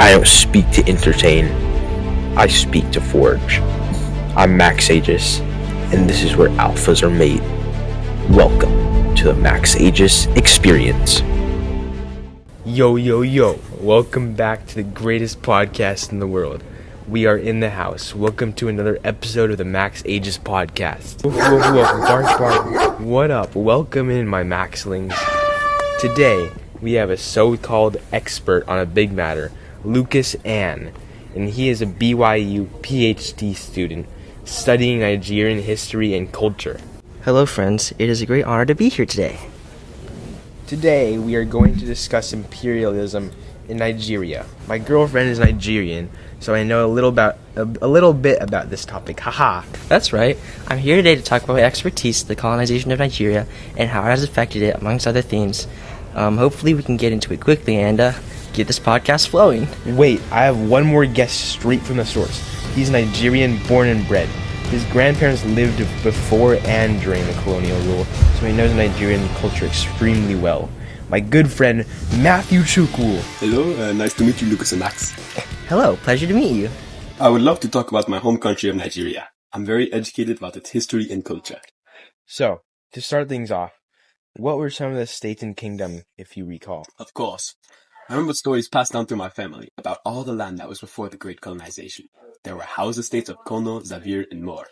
I don't speak to entertain, I speak to forge. I'm Max Agius, and this is where alphas are made. Welcome to the Max Agius experience. Yo, welcome back to the greatest podcast in the world. We are in the house. Welcome to another episode of the Max Agius podcast. Woof, bark. What up? Welcome in, my Maxlings. Today, we have a so-called expert on a big matter, Lucas Ann, and he is a BYU PhD student studying Nigerian history and culture. Hello friends, it is a great honor to be here today. Today, we are going to discuss imperialism in Nigeria. My girlfriend is Nigerian, so I know a little bit about this topic. Haha. That's right, I'm here today to talk about my expertise in the colonization of Nigeria and how it has affected it, amongst other themes. Hopefully we can get into it quickly and get this podcast flowing. Wait, I have one more guest straight from the source. He's Nigerian born and bred. His grandparents lived before and during the colonial rule, so he knows Nigerian culture extremely well. My good friend, Matthew Chukwu. Hello, nice to meet you, Lucas and Max. Hello, pleasure to meet you. I would love to talk about my home country of Nigeria. I'm very educated about its history and culture. So, to start things off, what were some of the states and kingdom, if you recall? Of course. I remember stories passed down through my family about all the land that was before the Great Colonization. There were Hausa states of Kono, Zavir, and more.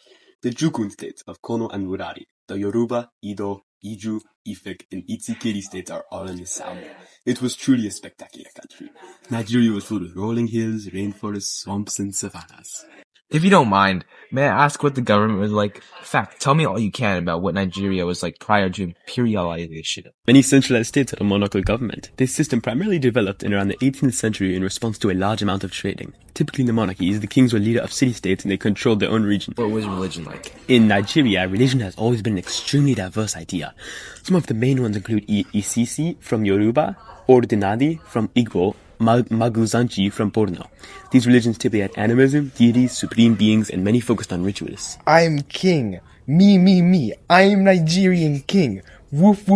The Jukun states of Kono and Wurari. The Yoruba, Ido, Iju, Ifik, and Itsekiri states are all in the south. It was truly a spectacular country. Nigeria was full of rolling hills, rainforests, swamps, and savannas. If you don't mind, may I ask what the government was like? In fact, tell me all you can about what Nigeria was like prior to imperialization. Many centralized states had a monarchical government. This system primarily developed in around the 18th century in response to a large amount of trading. Typically in the monarchies, the kings were leader of city-states and they controlled their own region. What was religion like? In Nigeria, religion has always been an extremely diverse idea. Some of the main ones include Isisi from Yoruba, Ordinadi from Igbo, Maguzanchi from Borno. These religions typically had animism, deities, supreme beings, and many focused on rituals. I'm king. Me. I am Nigerian king. Woof.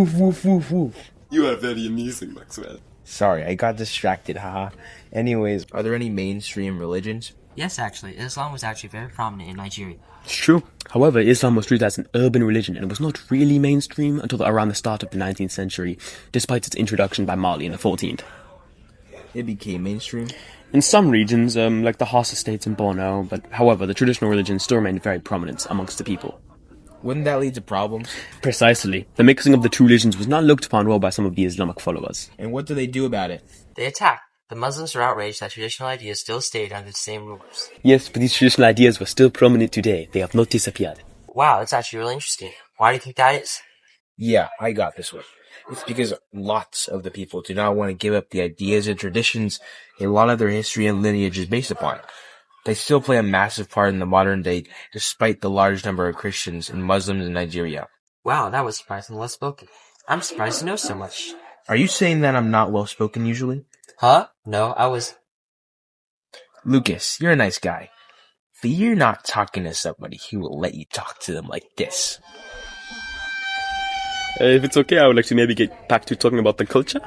You are very amusing, Maxwell. Sorry, I got distracted, haha. Anyways, Are there any mainstream religions? Yes, actually, Islam was actually very prominent in Nigeria. It's true. However, Islam was treated as an urban religion and was not really mainstream until around the start of the 19th century, despite its introduction by Mali in the 14th. It became mainstream. In some regions, like the Hausa states in Borno, but however, the traditional religion still remained very prominent amongst the people. Wouldn't that lead to problems? Precisely. The mixing of the two religions was not looked upon well by some of the Islamic followers. And what do they do about it? They attacked. The Muslims were outraged that traditional ideas still stayed under the same rulers. Yes, but these traditional ideas were still prominent today. They have not disappeared. Wow, that's actually really interesting. Why do you think that is? yeah, I got this one. It's because lots of the people do not want to give up the ideas and traditions a lot of their history and lineage is based upon. They still play a massive part in the modern day, despite the large number of Christians and Muslims in Nigeria. Wow, that was surprisingly well spoken. I'm surprised to know so much. Are you saying that I'm not well spoken usually? Huh? No, I was... Lucas, you're a nice guy, but you're not talking to somebody who will let you talk to them like this. If it's okay, I would like to maybe get back to talking about the culture.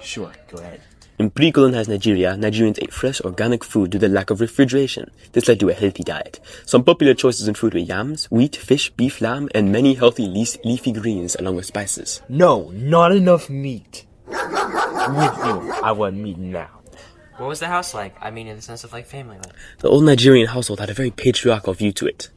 Sure, go ahead. In pre-colonized Nigeria, Nigerians ate fresh organic food due to the lack of refrigeration. This led to a healthy diet. Some popular choices in food were yams, wheat, fish, beef, lamb, and many healthy leafy greens along with spices. No, not enough meat. I want meat now. What was the house like? I mean, in the sense of like family life. The old Nigerian household had a very patriarchal view to it.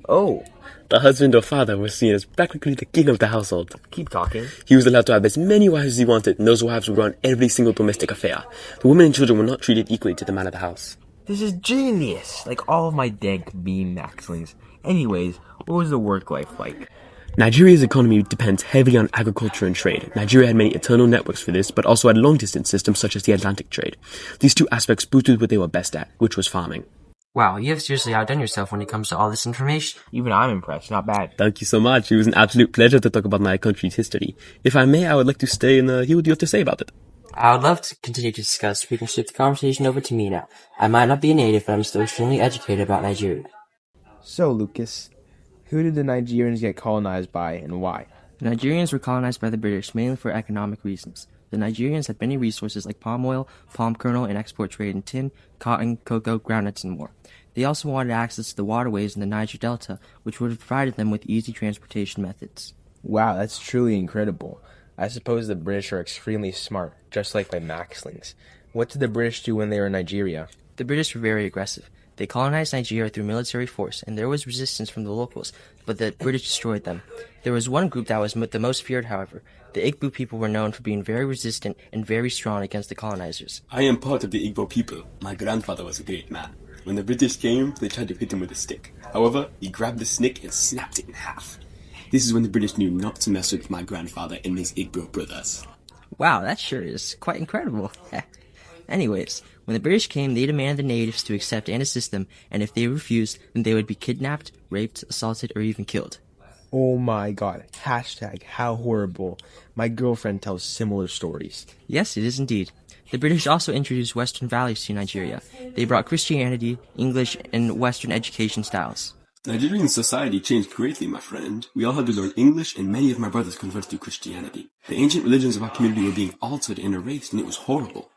Oh, The husband or father was seen as practically the king of the household. keep talking. He was allowed to have as many wives as he wanted, and those wives would run every single domestic affair. The women and children were not treated equally to the man of the house. This is genius! Like all of my dank beam maxlings. Anyways, what was the work life like? Nigeria's economy depends heavily on agriculture and trade. Nigeria had many internal networks for this, but also had long-distance systems such as the Atlantic trade. These two aspects boosted what they were best at, which was farming. Wow, you have seriously outdone yourself when it comes to all this information. Even I'm impressed, not bad. Thank you so much. It was an absolute pleasure to talk about my country's history. If I may, I would like to stay and hear what you have to say about it. I would love to continue to discuss. We can shift the conversation over to me now. I might not be a native, but I'm still extremely educated about Nigeria. So, Lucas, who did the Nigerians get colonized by and why? The Nigerians were colonized by the British mainly for economic reasons. the Nigerians had many resources like palm oil, palm kernel, and export trade in tin, cotton, cocoa, groundnuts, and more. They also wanted access to the waterways in the Niger Delta, which would have provided them with easy transportation methods. Wow, that's truly incredible. I suppose the British are extremely smart, just like my Maxlings. What did the British do when they were in Nigeria? The British were very aggressive. They colonized Nigeria through military force, and there was resistance from the locals, but the British destroyed them. There was one group that was the most feared, however. The Igbo people were known for being very resistant and very strong against the colonizers. I am part of the Igbo people. My grandfather was a great man. When the British came, they tried to hit him with a stick. However, he grabbed the stick and snapped it in half. This is when the British knew not to mess with my grandfather and his Igbo brothers. Wow, that sure is quite incredible. Anyways, when the British came, they demanded the natives to accept and assist them, and if they refused, then they would be kidnapped, raped, assaulted, or even killed. Oh my god. Hashtag how horrible. My girlfriend tells similar stories. Yes, it is indeed. The British also introduced Western values to Nigeria. They brought Christianity, English, and Western education styles. Nigerian society changed greatly, my friend. We all had to learn English, and many of my brothers converted to Christianity. The ancient religions of our community were being altered and erased, and it was horrible.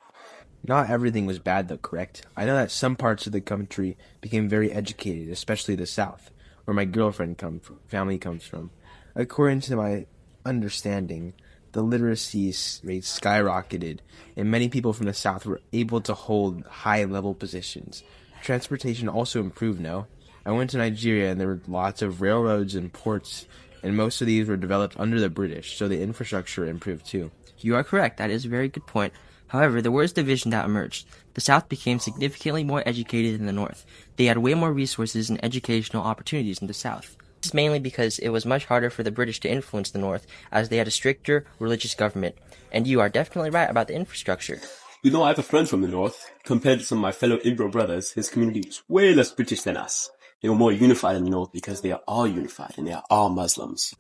Not everything was bad though, correct? I know that some parts of the country became very educated, especially the South, where my family comes from. According to my understanding, the literacy rate skyrocketed, and many people from the South were able to hold high-level positions. Transportation also improved now. I went to Nigeria, and there were lots of railroads and ports, and most of these were developed under the British, so the infrastructure improved too. You are correct. That is a very good point. However, there was division that emerged. The South became significantly more educated than the North. They had way more resources and educational opportunities in the South. This is mainly because it was much harder for the British to influence the North, as they had a stricter religious government. And you are definitely right about the infrastructure. You know, I have a friend from the north. Compared to some of my fellow Igbo brothers, his community is way less British than us. They were more unified in the north because they are all unified and they are all Muslims.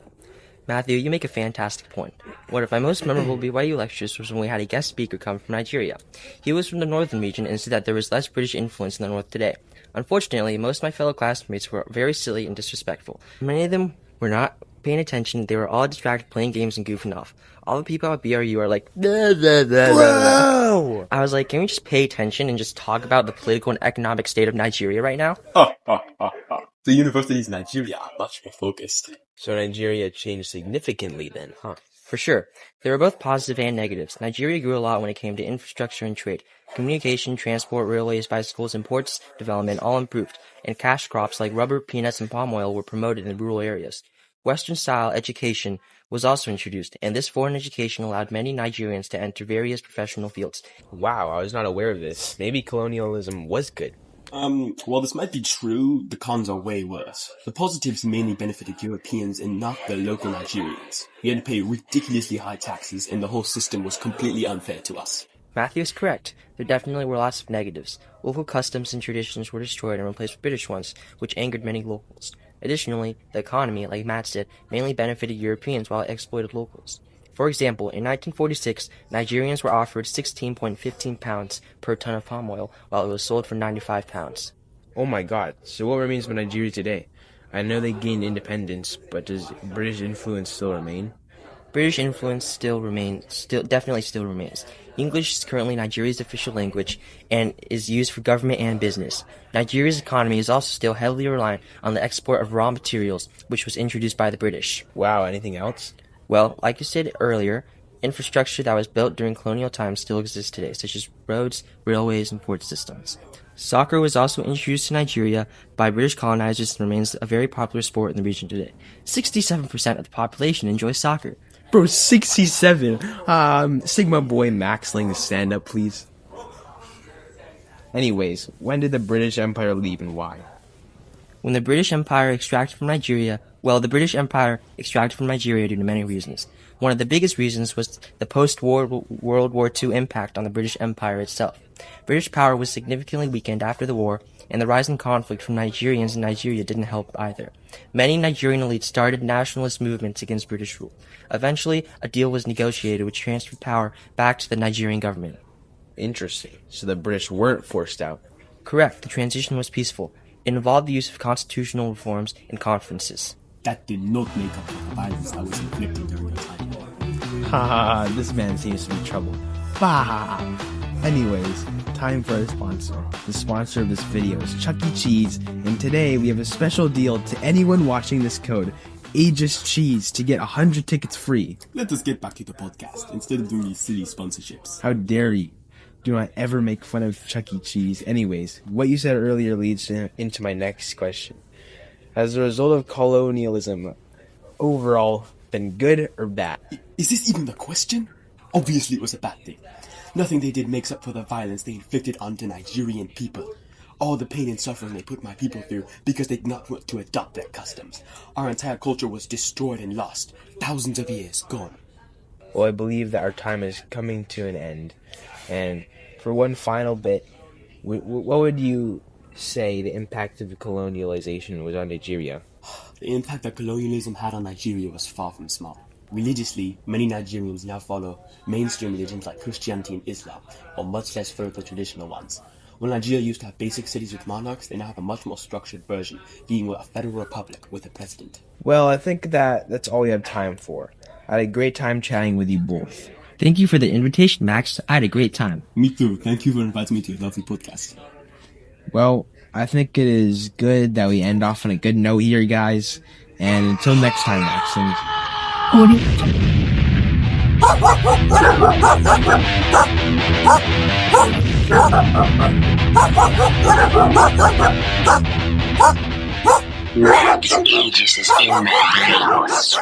Matthew, you make a fantastic point. One of my most memorable BYU lectures was when we had a guest speaker come from Nigeria. He was from the northern region and said that there was less British influence in the north today. Unfortunately, most of my fellow classmates were very silly and disrespectful. Many of them were not paying attention. They were all distracted playing games and goofing off. All the people at BRU are like, blah, blah, blah, blah. I was like, can we just pay attention and just talk about the political and economic state of Nigeria right now? The universities in Nigeria are much more focused. So Nigeria changed significantly then, huh? For sure. There were both positive and negatives. Nigeria grew a lot when it came to infrastructure and trade. Communication, transport, railways, bicycles, and ports development all improved, and cash crops like rubber, peanuts, and palm oil were promoted in rural areas. Western-style education was also introduced, and this foreign education allowed many Nigerians to enter various professional fields. Wow, I was not aware of this. Maybe colonialism was good. While this might be true, the cons are way worse. The positives mainly benefited Europeans and not the local Nigerians. We had to pay ridiculously high taxes, and the whole system was completely unfair to us. Matthew is correct. There definitely were lots of negatives. Local customs and traditions were destroyed and replaced with British ones, which angered many locals. Additionally, the economy, like Matt said, mainly benefited Europeans while it exploited locals. For example, in 1946, Nigerians were offered 16.15 pounds per ton of palm oil, while it was sold for 95 pounds. Oh my god, so what remains of Nigeria today? I know they gained independence, but does British influence still remain? British influence definitely still remains. English is currently Nigeria's official language and is used for government and business. Nigeria's economy is also still heavily reliant on the export of raw materials, which was introduced by the British. Wow, anything else? Well, like you said earlier, infrastructure that was built during colonial times still exists today, such as roads, railways, and port systems. Soccer was also introduced to Nigeria by British colonizers and remains a very popular sport in the region today. 67% of the population enjoys soccer. Bro, 67. Sigma boy Maxling, stand up, please. Anyways, when did the British Empire leave and why? When the British Empire extracted from Nigeria, the British Empire extracted from Nigeria due to many reasons. One of the biggest reasons was the post-war World War II impact on the British Empire itself. British power was significantly weakened after the war, and the rise in conflict from Nigerians in Nigeria didn't help either. Many Nigerian elites started nationalist movements against British rule. Eventually, a deal was negotiated which transferred power back to the Nigerian government. Interesting. So the British weren't forced out. Correct. The transition was peaceful. It involved the use of constitutional reforms and conferences. That did not make up for the violence that was inflicted during the time. Ha, this man seems to be trouble. Bah! Anyways, time for our sponsor. The sponsor of this video is Chuck E. Cheese, and today we have a special deal to anyone watching this code, Agius Cheese, to get 100 tickets free. Let us get back to the podcast instead of doing these silly sponsorships. How dare you? Do not ever make fun of Chuck E. Cheese. Anyways, what you said earlier leads into my next question. Has the result of colonialism overall been good or bad? Is this even the question? Obviously it was a bad thing. Nothing they did makes up for the violence they inflicted on the Nigerian people. All the pain and suffering they put my people through because they did not want to adopt their customs. Our entire culture was destroyed and lost. Thousands of years gone. Well, I believe that our time is coming to an end. And for one final bit, what would you say the impact of colonialization was on Nigeria? The impact that colonialism had on Nigeria was far from small. Religiously, many Nigerians now follow mainstream religions like Christianity and Islam, or much less follow the traditional ones. While Nigeria used to have basic cities with monarchs, they now have a much more structured version, being a federal republic with a president. Well, I think that's all we have time for. I had a great time chatting with you both. Thank you for the invitation, Max. I had a great time. Me too. Thank you for inviting me to your lovely podcast. Well, I think it is good that we end off on a good note here, guys. And until next time, Maxons. Max Agius is in the house.